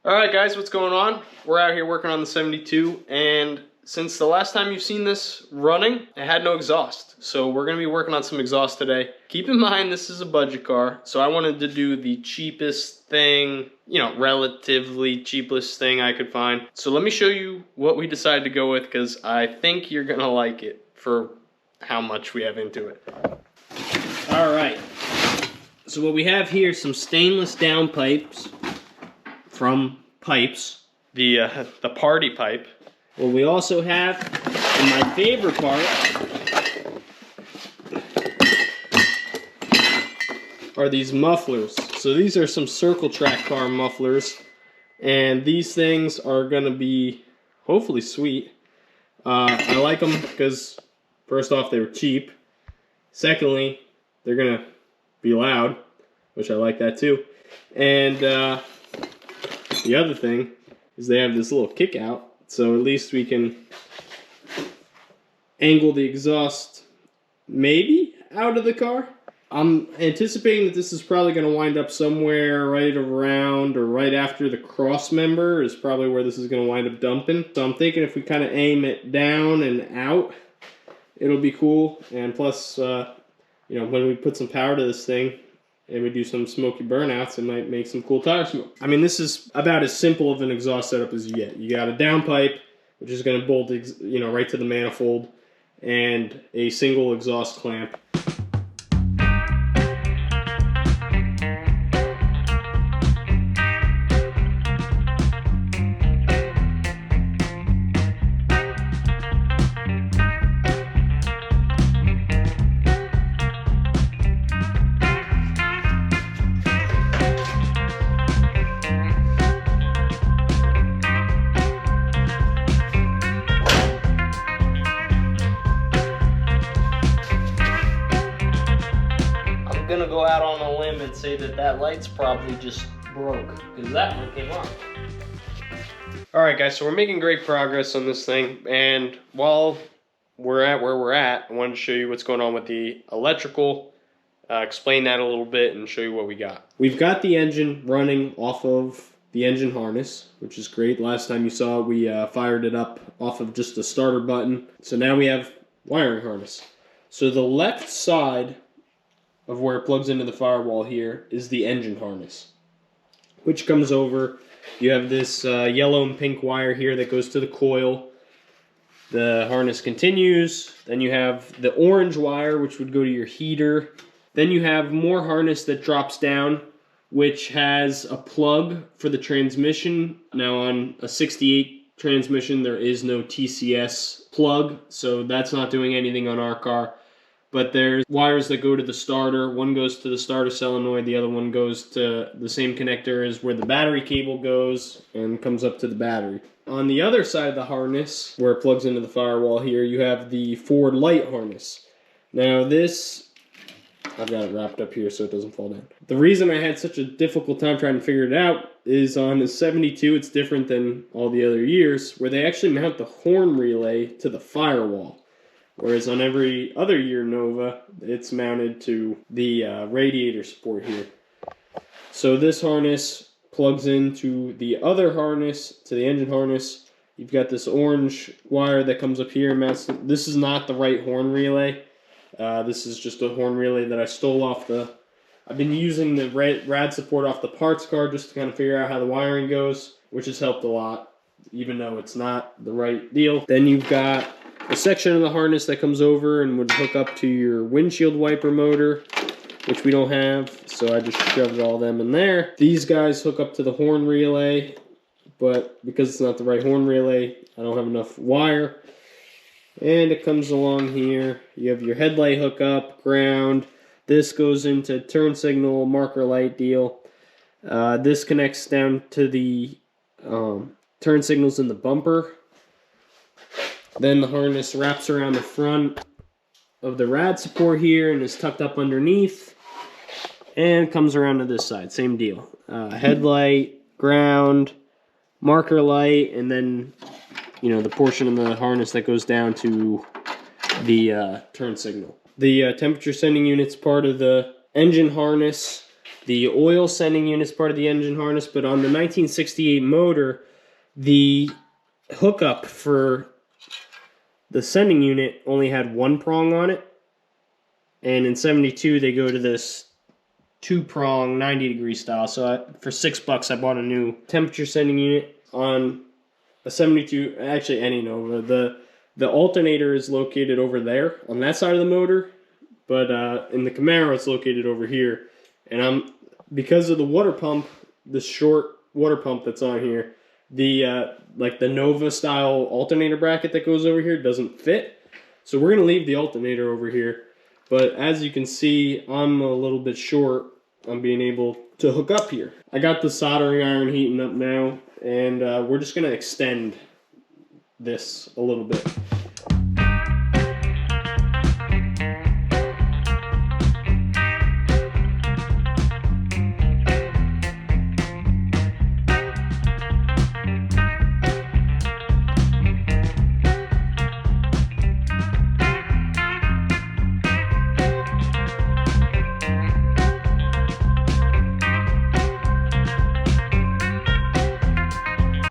Alright guys, what's going on? We're out here working on the 72, and since the last time you've seen this running, it had no exhaust. So we're going to be working on some exhaust today. Keep in mind this is a budget car, so I wanted to do the cheapest thing, relatively cheapest thing I could find. So let me show you what we decided to go with, because I think you're going to like it for how much we have into it. Alright, so what we have here is some stainless downpipes from Pipes, the party pipe. What we also have, and my favorite part, are these mufflers. So these are some circle track car mufflers, and these things are gonna be hopefully sweet. I like them because first off, they were cheap. Secondly, they're gonna be loud, which I like that too. And the other thing is they have this little kick out, so at least we can angle the exhaust maybe out of the car. I'm anticipating that this is probably going to wind up somewhere right around or right after the cross member is probably where this is going to wind up dumping. So I'm thinking if we kind of aim it down and out, it'll be cool. And plus, when we put some power to this thing, and we do some smoky burnouts, it might make some cool tire smoke. I mean, this is about as simple of an exhaust setup as you get. You got a downpipe, which is going to bolt, right to the manifold, and a single exhaust clamp. Gonna go out on a limb and say that light's probably just broke, because that one came off. Alright guys, so we're making great progress on this thing, and while we're at where we're at, I wanted to show you what's going on with the electrical, explain that a little bit, and show you what we got. We've got the engine running off of the engine harness, which is great. Last time you saw it, we fired it up off of just the starter button. So now we have wiring harness. So the left side of where it plugs into the firewall here is the engine harness, which comes over. You have this yellow and pink wire here that goes to the coil. The harness continues. Then you have the orange wire, which would go to your heater. Then you have more harness that drops down, which has a plug for the transmission. Now on a 68 transmission, there is no TCS plug, so that's not doing anything on our car. But there's wires that go to the starter. One goes to the starter solenoid, the other one goes to the same connector as where the battery cable goes and comes up to the battery. On the other side of the harness, where it plugs into the firewall here, you have the forward light harness. Now this, I've got it wrapped up here so it doesn't fall down. The reason I had such a difficult time trying to figure it out is on the 72, it's different than all the other years, where they actually mount the horn relay to the firewall. Whereas on every other year Nova, it's mounted to the radiator support here. So this harness plugs into the other harness, to the engine harness. You've got this orange wire that comes up here and mounts. This is not the right horn relay. This is just a horn relay that I stole off I've been using the rad support off the parts card just to kind of figure out how the wiring goes, which has helped a lot, even though it's not the right deal. Then you've got a section of the harness that comes over and would hook up to your windshield wiper motor, which we don't have, so I just shoved all them in there. These guys hook up to the horn relay, but because it's not the right horn relay, I don't have enough wire. And it comes along here. You have your headlight hookup, ground. This goes into turn signal, marker light deal. This connects down to the turn signals in the bumper. Then the harness wraps around the front of the rad support here and is tucked up underneath and comes around to this side. Same deal. Headlight, ground, marker light, and then the portion of the harness that goes down to the turn signal. The temperature sending unit's part of the engine harness. The oil sending unit is part of the engine harness, but on the 1968 motor, the hookup for the sending unit only had one prong on it. And in 72, they go to this 2-prong 90-degree style. So for $6, I bought a new temperature sending unit on a 72, actually any Nova. The alternator is located over there on that side of the motor, but in the Camaro it's located over here. And because of the water pump, the short water pump that's on here, the like the Nova style alternator bracket that goes over here doesn't fit. So we're gonna leave the alternator over here. But as you can see, I'm a little bit short on being able to hook up here. I got the soldering iron heating up now, and we're just gonna extend this a little bit.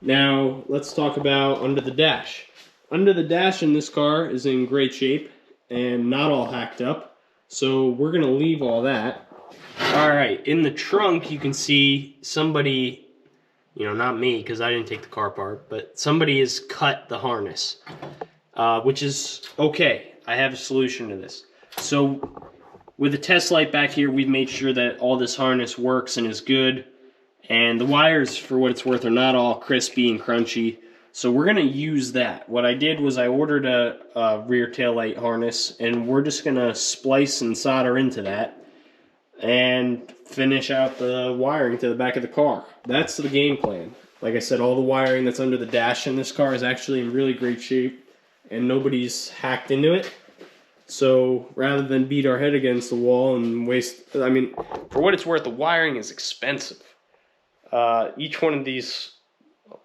Now, let's talk about under the dash. Under the dash in this car is in great shape and not all hacked up, so we're gonna leave all that. All right, in the trunk you can see somebody, not me because I didn't take the car apart, but somebody has cut the harness, which is okay. I have a solution to this. So with the test light back here, we've made sure that all this harness works and is good. And the wires, for what it's worth, are not all crispy and crunchy. So we're going to use that. What I did was I ordered a rear tail light harness, and we're just going to splice and solder into that and finish out the wiring to the back of the car. That's the game plan. Like I said, all the wiring that's under the dash in this car is actually in really great shape, and nobody's hacked into it. So rather than beat our head against the wall and waste, I mean, for what it's worth, the wiring is expensive. Each one of these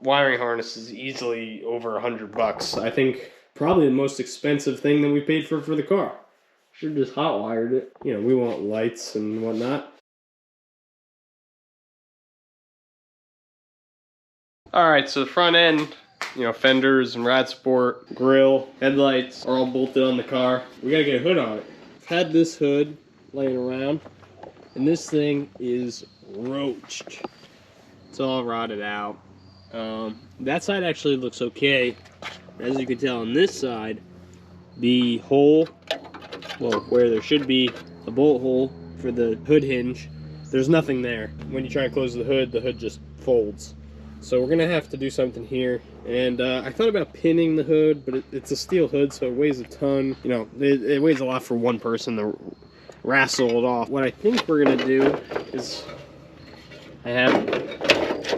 wiring harnesses is easily over $100. I think probably the most expensive thing that we paid for the car. Should have just hot wired it. We want lights and whatnot. Alright, so the front end, fenders and rad support, grill, headlights are all bolted on the car. We gotta get a hood on it. I've had this hood laying around, and this thing is roached. It's all rotted out. That side actually looks okay. As you can tell on this side, the hole, where there should be a bolt hole for the hood hinge, there's nothing there. When you try and close the hood just folds. So we're gonna have to do something here. And I thought about pinning the hood, but it's a steel hood, so it weighs a ton. It weighs a lot for one person to wrestle it off. What I think we're gonna do is, I have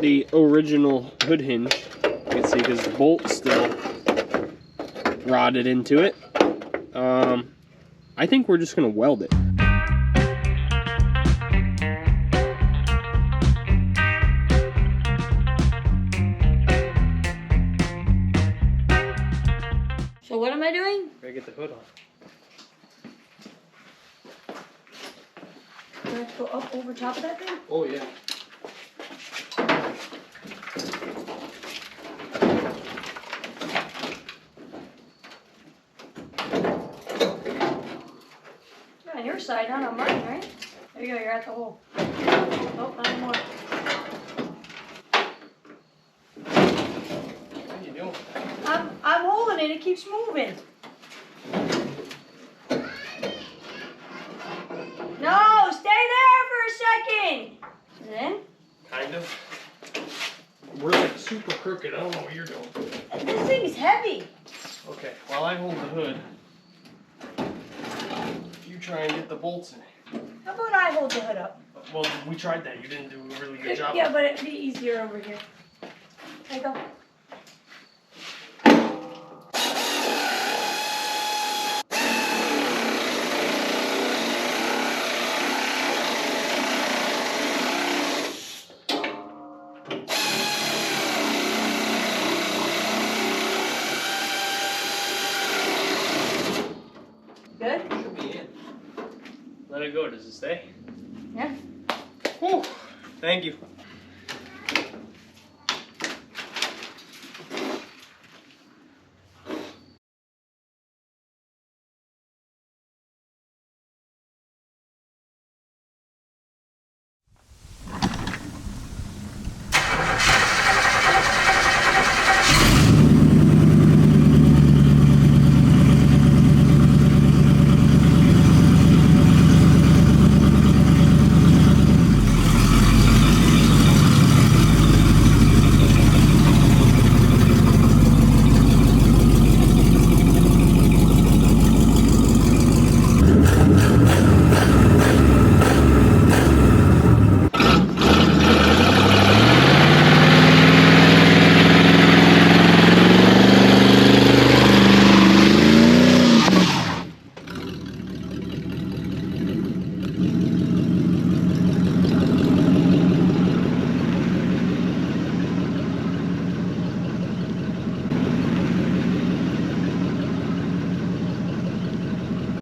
the original hood hinge. You can see because the bolt's still rotted into it. I think we're just gonna weld it. So what am I doing? Gotta get the hood on. Do I have to go up over top of that thing? Oh yeah. On your side, not on mine, right? There you go, you're at the hole. Oh, not anymore. What are you doing? I'm holding it, it keeps moving. No, stay there for a second. Is it in? Kind of. We're like super crooked. I don't know what you're doing. This thing is heavy. Okay, while I hold the hood, you try and get the bolts in it. How about I hold the hood up? Well, we tried that. You didn't do a really good job. Yeah, but it'd be easier over here. There you go. Good? Should be in. Let it go. Does it stay? Yeah. Oh, Thank you.